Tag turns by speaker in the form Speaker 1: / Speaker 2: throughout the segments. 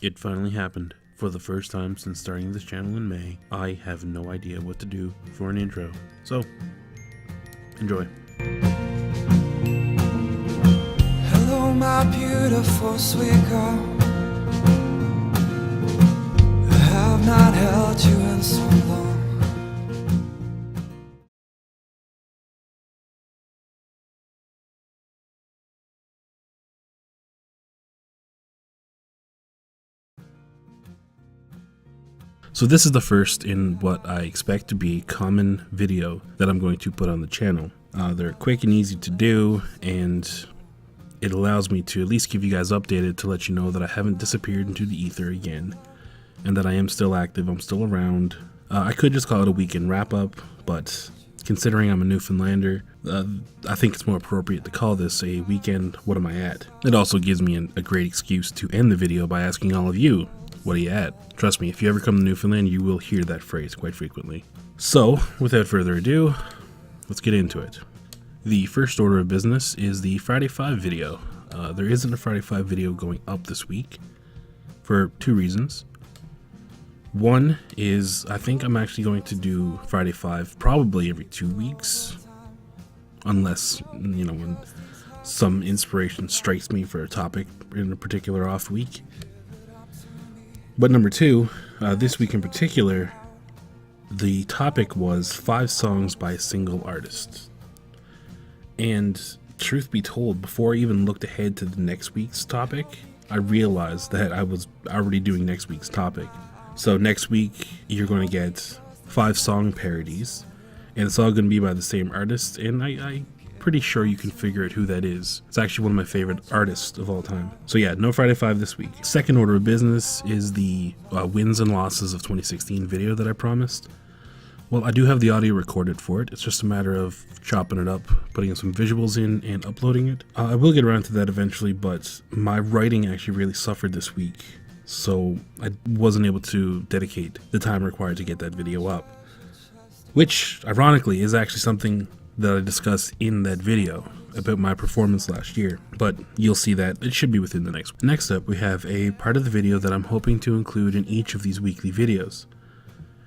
Speaker 1: It finally happened. For the first time since starting this channel in May, I have no idea what to do for an intro. So, enjoy.
Speaker 2: Hello, my beautiful sweet girl. I have not held you in so long.
Speaker 1: So this is the first in what I expect to be a common video that I'm going to put on the channel. They're quick and easy to do, and it allows me to at least give you guys updated to let you know that I haven't disappeared into the ether again, and that I am still active, I'm still around. I could just call it a weekend wrap up, but considering I'm a Newfoundlander, I think it's more appropriate to call this a weekend what am I at. It also gives me a great excuse to end the video by asking all of you, what are you at? Trust me, if you ever come to Newfoundland, you will hear that phrase quite frequently. So, without further ado, let's get into it. The first order of business is the Friday 5 video. There isn't a Friday 5 video going up this week for two reasons. One is I think I'm actually going to do Friday 5 probably every 2 weeks, unless, you know, when some inspiration strikes me for a topic in a particular off week. But number two, this week in particular, the topic was 5 songs by a single artist. And truth be told, before I even looked ahead to the next week's topic, I realized that I was already doing next week's topic. So next week, you're going to get 5 song parodies, and it's all going to be by the same artist, and I'm pretty sure you can figure out who that is. It's actually one of my favorite artists of all time. So yeah, no Friday 5 this week. Second order of business is the wins and losses of 2016 video that I promised. Well, I do have the audio recorded for it. It's just a matter of chopping it up, putting some visuals in, and uploading it. I will get around to that eventually, but my writing actually really suffered this week, so I wasn't able to dedicate the time required to get that video up. Which, ironically, is actually something that I discussed in that video about my performance last year, but you'll see that it should be within the next one. Next up, we have a part of the video that I'm hoping to include in each of these weekly videos,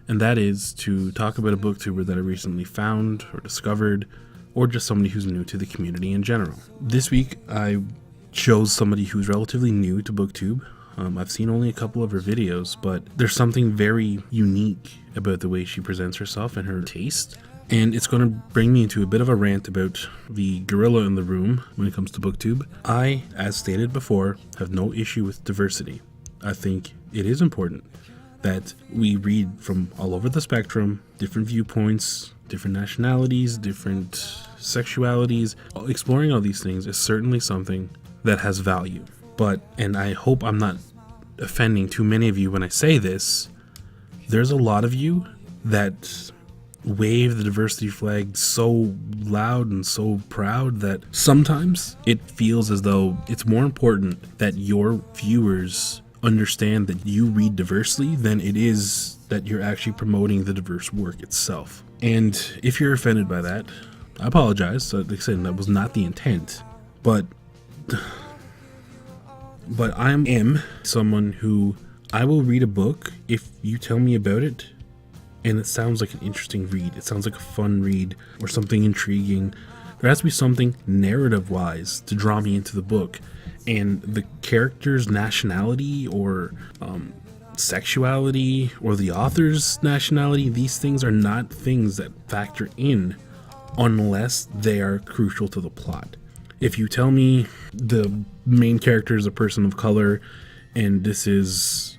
Speaker 1: and that is to talk about a booktuber that I recently found or discovered, or just somebody who's new to the community in general. This week, I chose somebody who's relatively new to booktube. I've seen only a couple of her videos, but there's something very unique about the way she presents herself and her taste. And it's going to bring me into a bit of a rant about the gorilla in the room when it comes to booktube. I, as stated before, have no issue with diversity. I think it is important that we read from all over the spectrum, different viewpoints, different nationalities, different sexualities. Exploring all these things is certainly something that has value. But, and I hope I'm not offending too many of you when I say this, there's a lot of you that wave the diversity flag so loud and so proud that sometimes it feels as though it's more important that your viewers understand that you read diversely than it is that you're actually promoting the diverse work itself. And if you're offended by that, I apologize. Like I said, that was not the intent, but I am someone who I will read a book if you tell me about it and it sounds like an interesting read, it sounds like a fun read or something intriguing. There has to be something narrative-wise to draw me into the book, and the character's nationality or sexuality or the author's nationality, these things are not things that factor in unless they are crucial to the plot. If you tell me the main character is a person of color and this is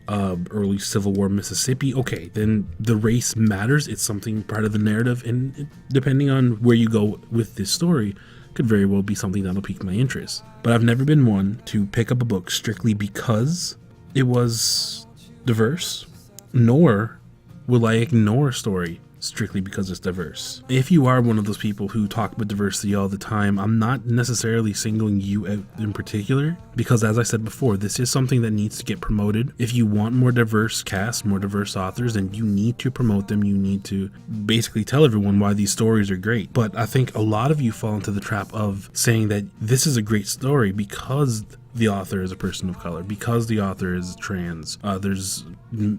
Speaker 1: early Civil War Mississippi, okay, then the race matters. It's something part of the narrative, and depending on where you go with this story, could very well be something that'll pique my interest. But I've never been one to pick up a book strictly because it was diverse, nor will I ignore a story strictly because it's diverse. If you are one of those people who talk about diversity all the time, I'm not necessarily singling you out in particular, because as I said before, this is something that needs to get promoted. If you want more diverse cast, more diverse authors, then you need to promote them. You need to basically tell everyone why these stories are great. But I think a lot of you fall into the trap of saying that this is a great story because the author is a person of color, because the author is trans. There's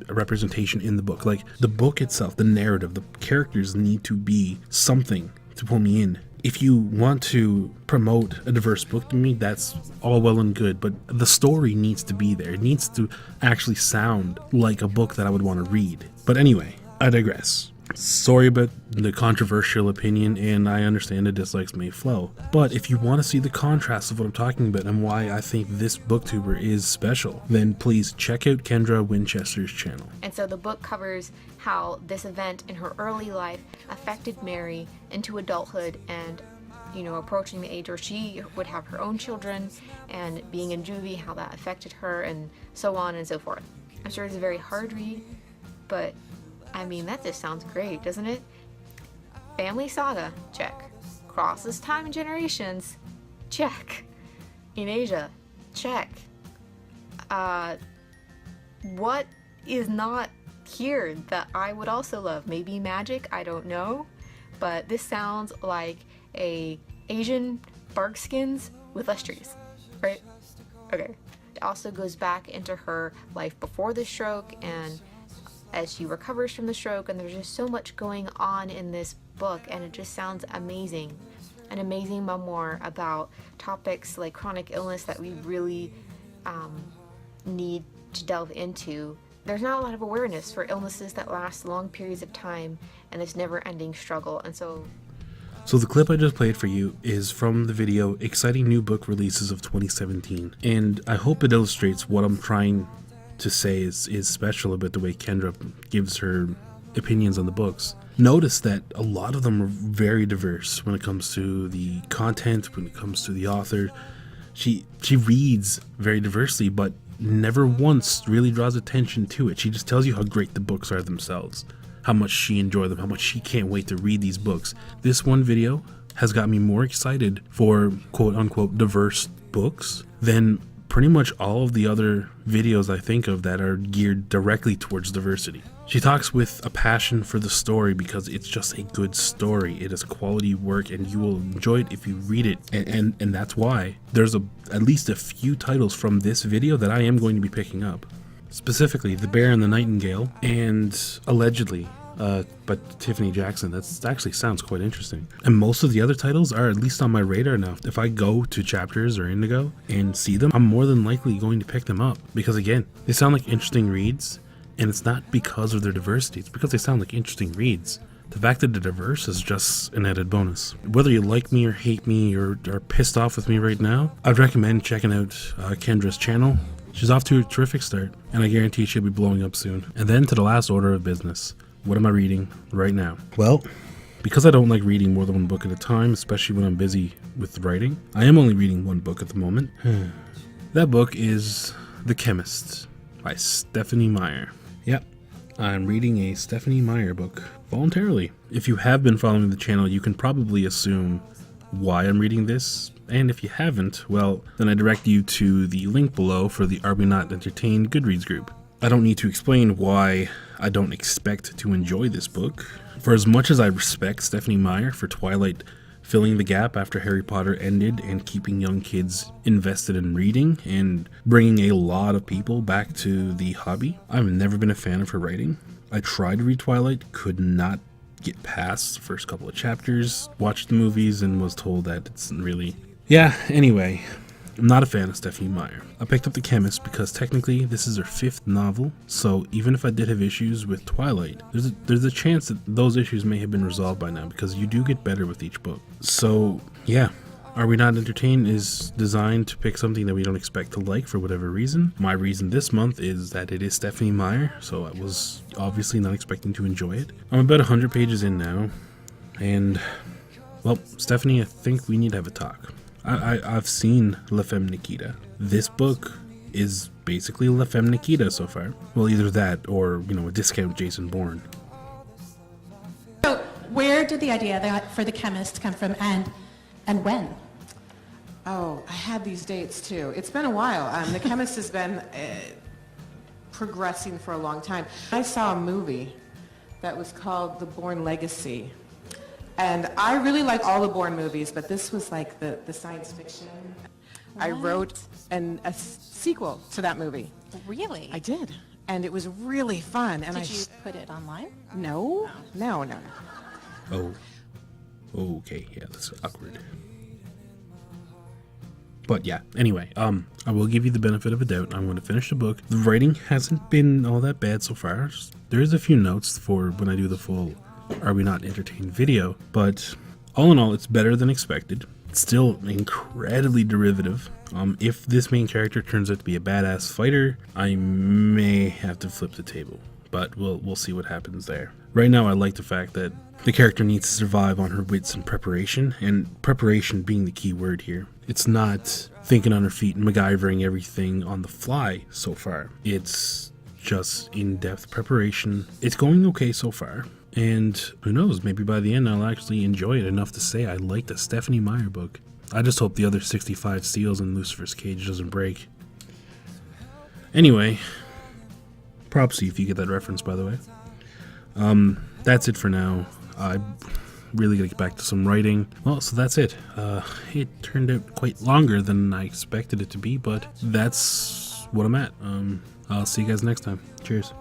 Speaker 1: a representation in the book. Like, the book itself, the narrative, the characters need to be something to pull me in. If you want to promote a diverse book to me, that's all well and good, but the story needs to be there. It needs to actually sound like a book that I would want to read. But anyway, I digress. Sorry about the controversial opinion, and I understand the dislikes may flow. But if you want to see the contrast of what I'm talking about and why I think this booktuber is special, then please check out Kendra Winchester's channel.
Speaker 3: And so the book covers how this event in her early life affected Mary into adulthood and, you know, approaching the age where she would have her own children, and being in juvie, how that affected her, and so on and so forth. I'm sure it's a very hard read, but I mean, that just sounds great, doesn't it? Family saga, check. Crosses time and generations, check. In Asia, check. What is not here that I would also love? Maybe magic, I don't know. But this sounds like a Asian barkskins with less trees, right? Okay. It also goes back into her life before the stroke and as she recovers from the stroke, and there's just so much going on in this book, and it just sounds amazing. An amazing memoir about topics like chronic illness that we really need to delve into. There's not a lot of awareness for illnesses that last long periods of time and this never-ending struggle, and so
Speaker 1: the clip I just played for you is from the video Exciting New Book Releases of 2017, and I hope it illustrates what I'm trying to say is special about the way Kendra gives her opinions on the books. Notice that a lot of them are very diverse when it comes to the content, when it comes to the author. She reads very diversely, but never once really draws attention to it. She just tells you how great the books are themselves, how much she enjoys them, how much she can't wait to read these books. This one video has got me more excited for quote-unquote diverse books than pretty much all of the other videos I think of that are geared directly towards diversity. She talks with a passion for the story because it's just a good story. It is quality work and you will enjoy it if you read it. And that's why there's at least a few titles from this video that I am going to be picking up. Specifically, The Bear and the Nightingale and Allegedly by Tiffany Jackson. That actually sounds quite interesting. And most of the other titles are at least on my radar now. If I go to Chapters or Indigo and see them, I'm more than likely going to pick them up. Because again, they sound like interesting reads, and it's not because of their diversity, it's because they sound like interesting reads. The fact that they're diverse is just an added bonus. Whether you like me or hate me or are pissed off with me right now, I'd recommend checking out Kendra's channel. She's off to a terrific start, and I guarantee she'll be blowing up soon. And then to the last order of business. What am I reading right now? Well, because I don't like reading more than one book at a time, especially when I'm busy with writing, I am only reading one book at the moment. That book is The Chemist by Stephenie Meyer. Yep, I'm reading a Stephenie Meyer book voluntarily. If you have been following the channel, you can probably assume why I'm reading this. And if you haven't, well, then I direct you to the link below for the Are We Not Entertained Goodreads group. I don't need to explain why I don't expect to enjoy this book. For as much as I respect Stephenie Meyer for Twilight filling the gap after Harry Potter ended and keeping young kids invested in reading and bringing a lot of people back to the hobby, I've never been a fan of her writing. I tried to read Twilight, could not get past the first couple of chapters, watched the movies, and was told that it's really... Yeah, anyway, I'm not a fan of Stephenie Meyer. I picked up The Chemist because technically this is her 5th novel, so even if I did have issues with Twilight, there's a chance that those issues may have been resolved by now because you do get better with each book. So yeah, Are We Not Entertained is designed to pick something that we don't expect to like for whatever reason. My reason this month is that it is Stephenie Meyer, so I was obviously not expecting to enjoy it. I'm about 100 pages in now, and well, Stephenie, I think we need to have a talk. I've seen La Femme Nikita. This book is basically La Femme Nikita so far. Well, either that or, you know, a discount Jason Bourne.
Speaker 4: So where did the idea for The Chemist come from, and when?
Speaker 5: Oh, I had these dates too. It's been a while. The Chemist has been progressing for a long time. I saw a movie that was called The Bourne Legacy. And I really like all the Bourne movies, but this was like the science fiction. I
Speaker 4: What?
Speaker 5: wrote a sequel to that movie.
Speaker 4: Really?
Speaker 5: I did. And it was really fun. And
Speaker 4: Did you put it online?
Speaker 5: No.
Speaker 1: Oh. Okay, yeah, that's awkward. But yeah, anyway, I will give you the benefit of a doubt. I'm going to finish the book. The writing hasn't been all that bad so far. There's a few notes for when I do the full Are We Not Entertained video, but all in all, it's better than expected. It's still incredibly derivative. If this main character turns out to be a badass fighter, I may have to flip the table, but we'll see what happens there. Right now, I like the fact that the character needs to survive on her wits and preparation being the key word here. It's not thinking on her feet and MacGyvering everything on the fly so far. It's just in-depth preparation. It's going okay so far. And who knows, maybe by the end I'll actually enjoy it enough to say I like the Stephanie Meyer book. I just hope the other 65 seals in Lucifer's cage doesn't break. Anyway, props to you if you get that reference, by the way. That's it for now. I really gotta get back to some writing. Well, so that's it. It turned out quite longer than I expected it to be, but that's what I'm at. I'll see you guys next time. Cheers.